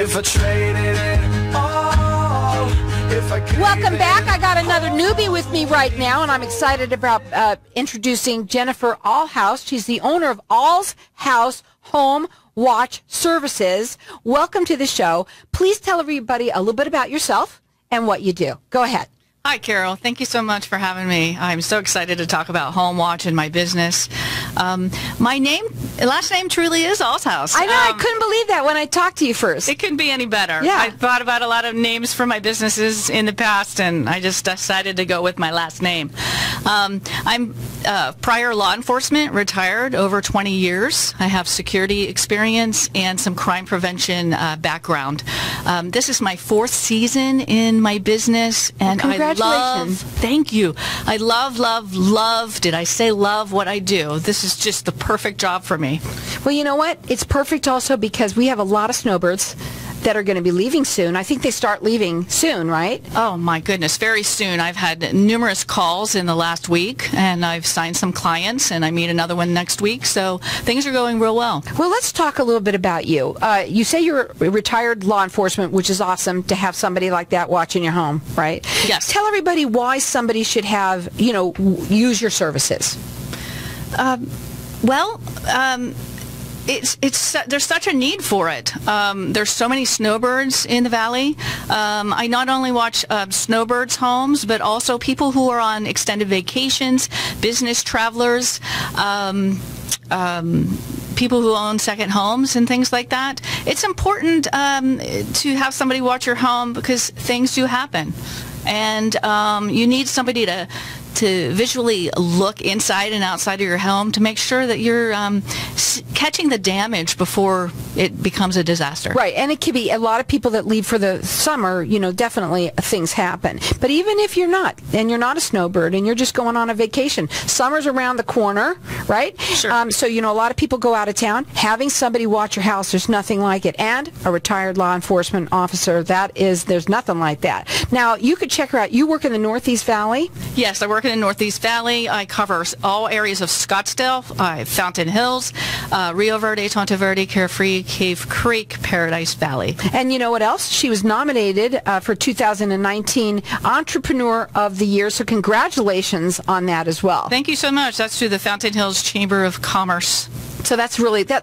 if I traded it all, if I gave Welcome back. I got another newbie with me right now, and I'm excited about introducing Jennifer Allshouse. She's the owner of Allshouse Home Watch Services. Welcome to the show. Please tell everybody a little bit about yourself and what you do. Go ahead. Hi, Carol. Thank you so much for having me. I'm so excited to talk about Home Watch and my business. My last name truly is Allshouse. I know. I couldn't believe that when I talkted to you first. It couldn't be any better. Yeah. I thought about a lot of names for my businesses in the past, and I just decided to go with my last name. I'm prior law enforcement, retired over 20 years. I have security experience and some crime prevention background. This is my 4th season in my business, and congratulations. Thank you. I love what I do. This is just the perfect job for me. Well, you know what? It's perfect also because we have a lot of snowbirds that are going to be leaving soon. I think they start leaving soon, right? Oh, my goodness. Very soon. I've had numerous calls in the last week, and I've signed some clients, and I meet another one next week. So things are going real well. Well, let's talk a little bit about you. You say you're retired law enforcement, which is awesome to have somebody like that watching your home, right? Yes. Tell everybody why somebody should have, use your services. There's such a need for it. There's so many snowbirds in the valley. I not only watch snowbirds' homes, but also people who are on extended vacations, business travelers, people who own second homes and things like that. It's important to have somebody watch your home because things do happen. And you need somebody to visually look inside and outside of your home to make sure that you're catching the damage before it becomes a disaster. Right, and it could be a lot of people that leave for the summer, definitely things happen. But even if you're not, and you're not a snowbird, and you're just going on a vacation, summer's around the corner, right? Sure. So, a lot of people go out of town. Having somebody watch your house, there's nothing like it. And a retired law enforcement officer, there's nothing like that. Now, you could check her out. You work in the Northeast Valley? Yes, I work in the Northeast Valley. I cover all areas of Scottsdale, Fountain Hills, Rio Verde, Tonto Verde, Carefree, Cave Creek, Paradise Valley. And you know what else? She was nominated for 2019 Entrepreneur of the Year, so congratulations on that as well. Thank you so much. That's through the Fountain Hills Chamber of Commerce. So that's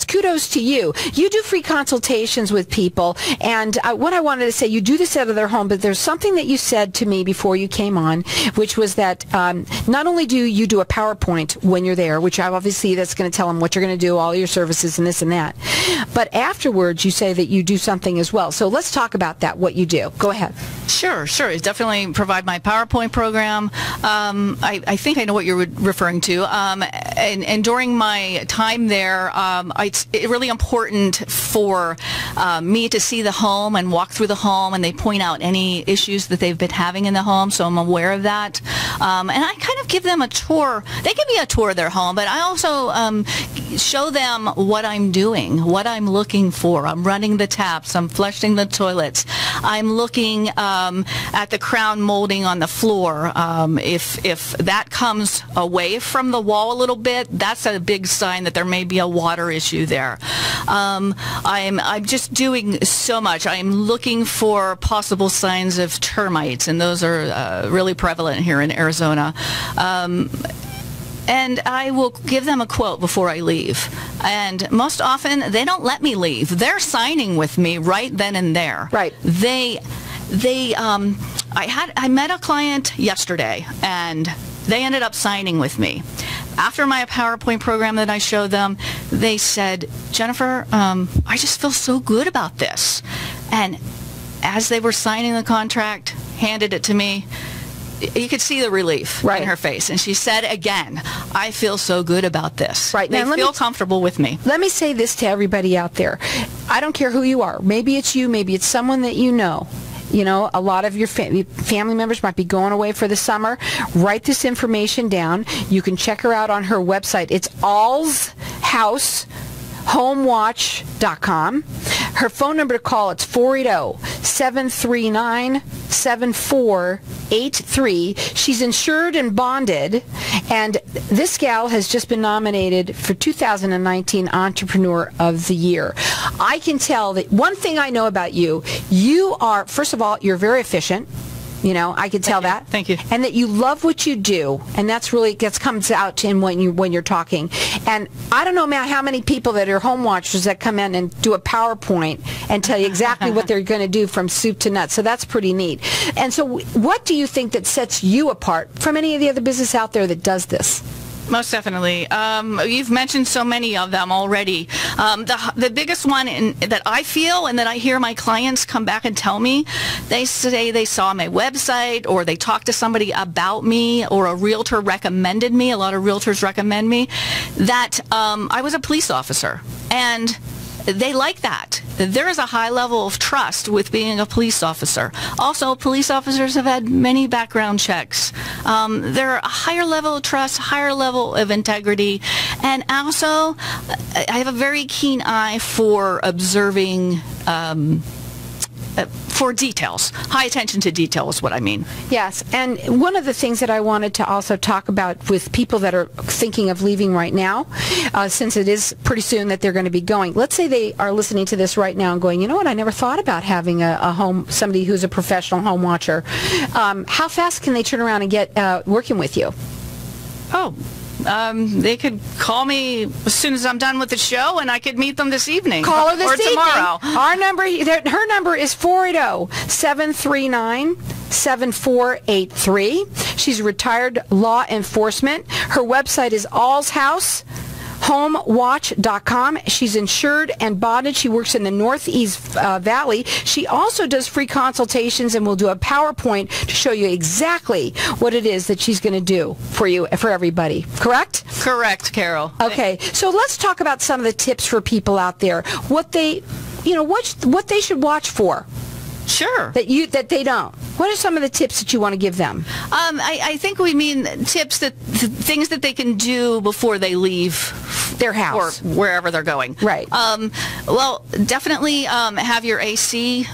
kudos to you. You do free consultations with people, and what I wanted to say, you do this out of their home, but there's something that you said to me before you came on, which was that not only do you do a PowerPoint when you're there, which obviously that's going to tell them what you're going to do, all your services and this and that, but afterwards you say that you do something as well. So let's talk about that, what you do. Go ahead. Sure. I definitely provide my PowerPoint program. I think I know what you're referring to. And during my time there, it's really important for me to see the home and walk through the home, and they point out any issues that they've been having in the home, so I'm aware of that. And I kind of give them a tour. They give me a tour of their home, but I also show them what I'm doing, what I'm looking for. I'm running the taps. I'm flushing the toilets. I'm looking at the crown molding on the floor. If that comes away from the wall a little bit, that's a big sign that there may be a water issue there. I'm just doing so much. I'm looking for possible signs of termites, and those are really prevalent here in Arizona. And I will give them a quote before I leave. And most often, they don't let me leave. They're signing with me right then and there. Right. I met a client yesterday, and they ended up signing with me. After my PowerPoint program that I showed them, they said, Jennifer, I just feel so good about this. And as they were signing the contract, handed it to me, you could see the relief in her face. And she said again, I feel so good about this. Right. They feel comfortable with me. Let me say this to everybody out there. I don't care who you are. Maybe it's you. Maybe it's someone that you know. A lot of your family members might be going away for the summer. Write this information down. You can check her out on her website. It's Allshouse homewatch.com. Her phone number to call, it's 480-739-7483. She's insured and bonded, and this gal has just been nominated for 2019 Entrepreneur of the Year. I can tell that one thing I know about you, you are, first of all, you're very efficient. You know, I can tell that. Thank you. And that you love what you do, and that's really comes out in when you're talking. And I don't know, man, how many people that are home watchers that come in and do a PowerPoint and tell you exactly what they're going to do from soup to nuts. So that's pretty neat. And so, what do you think that sets you apart from any of the other business out there that does this? Most definitely. You've mentioned so many of them already. The biggest one that I feel and that I hear my clients come back and tell me, they say they saw my website or they talked to somebody about me or a realtor recommended me. A lot of realtors recommend me. That I was a police officer. And they like that. There is a high level of trust with being a police officer. Also, police officers have had many background checks. There are a higher level of trust, higher level of integrity, and also I have a very keen eye for observing for details. High attention to detail is what I mean. Yes, and one of the things that I wanted to also talk about with people that are thinking of leaving right now, since it is pretty soon that they're going to be going, let's say they are listening to this right now and going, you know what, I never thought about having somebody who's a professional home watcher. How fast can they turn around and get working with you? Oh, they could call me as soon as I'm done with the show, and I could meet them this evening. Call her this or tomorrow. Evening. Her number is 480-739-7483. She's retired law enforcement. Her website is Allshouse. homewatch.com. She's insured and bonded. She works in the Northeast Valley. She also does free consultations and will do a PowerPoint to show you exactly what it is that she's going to do for you, for everybody. Correct? Correct, Carol. Okay. So let's talk about some of the tips for people out there. What they should watch for. Sure. That they don't. What are some of the tips that you want to give them? I think we mean tips things that they can do before they leave their house or wherever they're going. Right. Well, definitely have your AC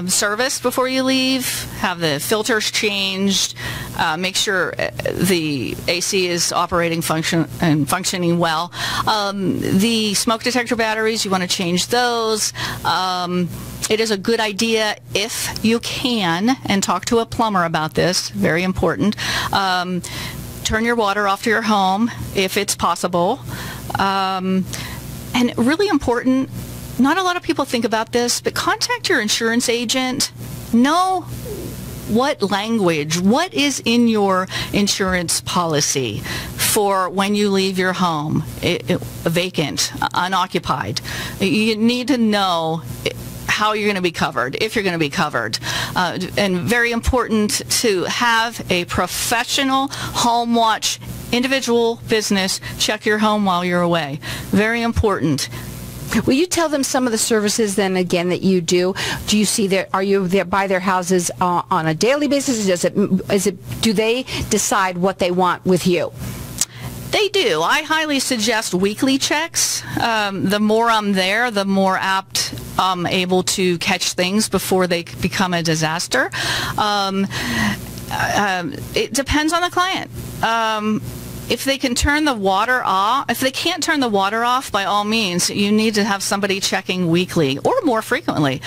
serviced before you leave. Have the filters changed. Make sure the AC is functioning well. The smoke detector batteries, you want to change those. It is a good idea if you can, and talk to a plumber about this, very important. Turn your water off to your home if it's possible. And really important, not a lot of people think about this, but contact your insurance agent. Know what is in your insurance policy for when you leave your home, vacant, unoccupied. You need to know how you're going to be covered, if you're going to be covered. And very important to have a professional home watch, individual business, check your home while you're away. Very important. Will you tell them some of the services then again that you do? Do you see are you there by their houses on a daily basis? Do they decide what they want with you? They do. I highly suggest weekly checks. The more I'm there, the more apt I'm able to catch things before they become a disaster. It depends on the client. If they can turn the water off, if they can't turn the water off, by all means, you need to have somebody checking weekly or more frequently.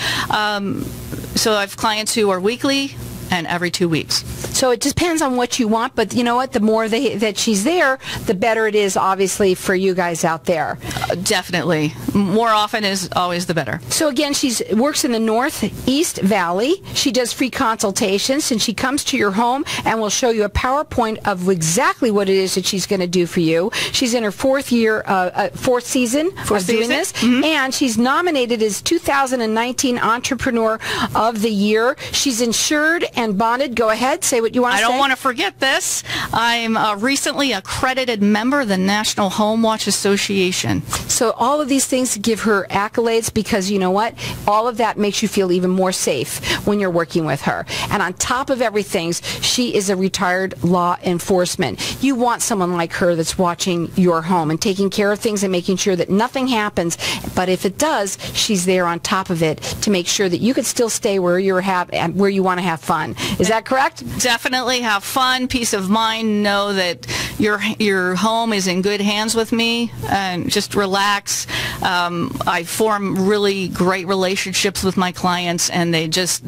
So I have clients who are weekly and every 2 weeks. So it depends on what you want, but you know what? The more that she's there, the better it is, obviously, for you guys out there. Definitely. More often is always the better. So again, she works in the Northeast Valley. She does free consultations, and she comes to your home and will show you a PowerPoint of exactly what it is that she's going to do for you. She's in her fourth season of doing this, and she's nominated as 2019 Entrepreneur of the Year. She's insured and bonded. Go ahead, say what what you want to say? I don't want to forget this. I'm a recently accredited member of the National Home Watch Association. So all of these things give her accolades because you know what? All of that makes you feel even more safe when you're working with her. And on top of everything, she is a retired law enforcement. You want someone like her that's watching your home and taking care of things and making sure that nothing happens. But if it does, she's there on top of it to make sure that you can still stay where you want to have fun. Is that correct? Definitely have fun, peace of mind, know that your home is in good hands with me, and just relax. I form really great relationships with my clients, and they just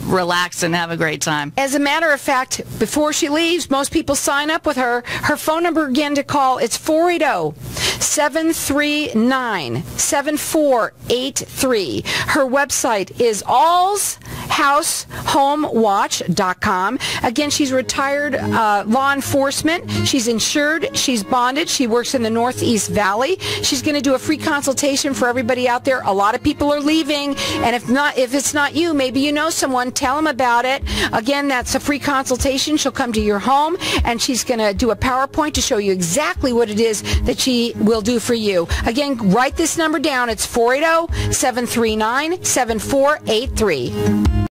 relax and have a great time. As a matter of fact, before she leaves, most people sign up with her. Her phone number again to call, it's 480-739-7483. Her website is allshousehomewatch.com. Again, she's retired law enforcement. She's insured. She's bonded. She works in the Northeast Valley. She's going to do a free consultation for everybody out there. A lot of people are leaving, and if it's not you, maybe you know someone, tell them about it. Again, that's a free consultation. She'll come to your home, and she's going to do a PowerPoint to show you exactly what it is that she will do for you. Again, write this number down. It's 480-739-7483.